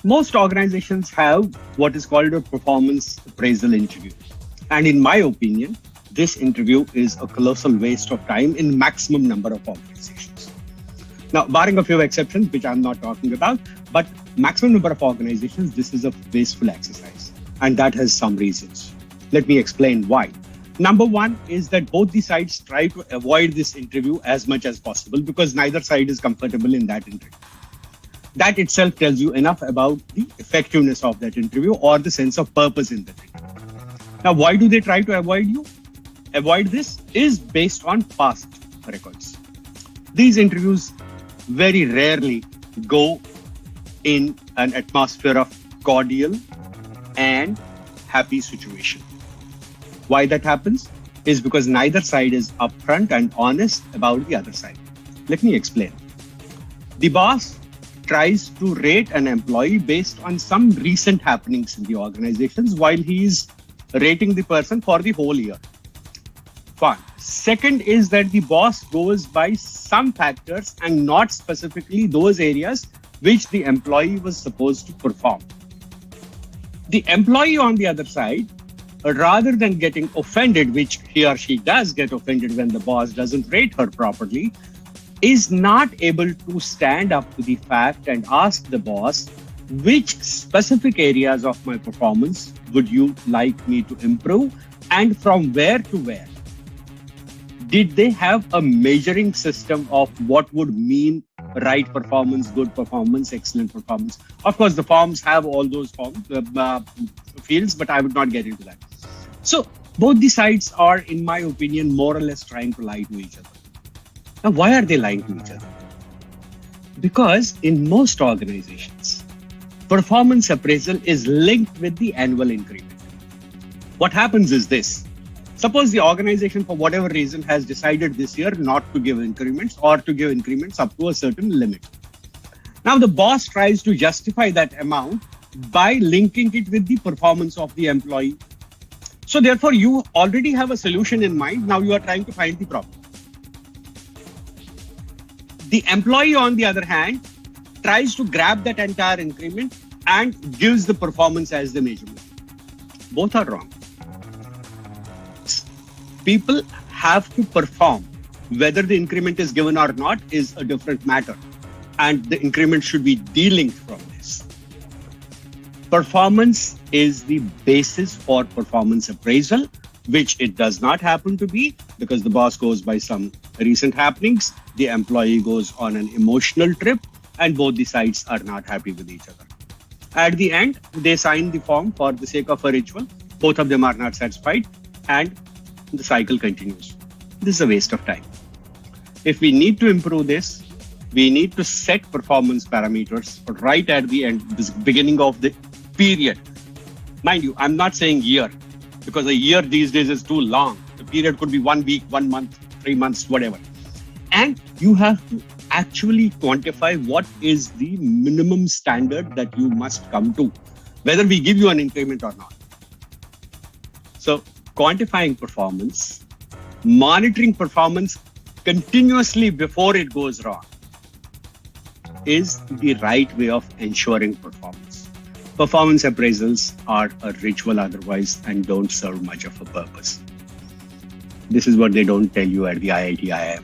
Most organizations have what is called a performance appraisal interview. And in my opinion, this interview is a colossal waste of time in maximum number of organizations. Now, barring a few exceptions, which I'm not talking about, but maximum number of organizations, this is a wasteful exercise. And that has some reasons. Let me explain why. Number one is that both the sides try to avoid this interview as much as possible because neither side is comfortable in that interview. That itself tells you enough about the effectiveness of that interview or the sense of purpose in that interview. Now, why do they try to avoid this is based on past records. These interviews very rarely go in an atmosphere of cordial and happy situation. Why that happens is because neither side is upfront and honest about the other side. Let me explain. The boss tries to rate an employee based on some recent happenings in the organizations while he is rating the person for the whole year. Fine. Second is that the boss goes by some factors and not specifically those areas which the employee was supposed to perform. The employee on the other side, rather than getting offended, which he or she does get offended when the boss doesn't rate her properly, is not able to stand up to the fact and ask the boss, which specific areas of my performance would you like me to improve and from where to where? Did they have a measuring system of what would mean right performance, good performance, excellent performance? Of course, the forms have all those fields, but I would not get into that. So both the sides are, in my opinion, more or less trying to lie to each other. Now, why are they lying to each other? Because in most organizations, performance appraisal is linked with the annual increment. What happens is this. Suppose the organization, for whatever reason, has decided this year not to give increments or to give increments up to a certain limit. Now, the boss tries to justify that amount by linking it with the performance of the employee. So therefore, you already have a solution in mind. Now you are trying to find the problem. The employee, on the other hand, tries to grab that entire increment and gives the performance as the measurement. Both are wrong. People have to perform. Whether the increment is given or not is a different matter. And the increment should be de-linked from this. Performance is the basis for performance appraisal, which it does not happen to be because the boss goes by some recent happenings, the employee goes on an emotional trip, and both the sides are not happy with each other. At the end, they sign the form for the sake of a ritual. Both of them are not satisfied, and the cycle continues. This is a waste of time. If we need to improve this, we need to set performance parameters right at the end, this beginning of the period. Mind you, I'm not saying year, because a year these days is too long. The period could be 1 week, 1 month, 3 months, whatever. And you have to actually quantify what is the minimum standard that you must come to, whether we give you an increment or not. So quantifying performance, monitoring performance continuously before it goes wrong is the right way of ensuring performance. Performance appraisals are a ritual otherwise and don't serve much of a purpose. This is what they don't tell you at the IIT IIM.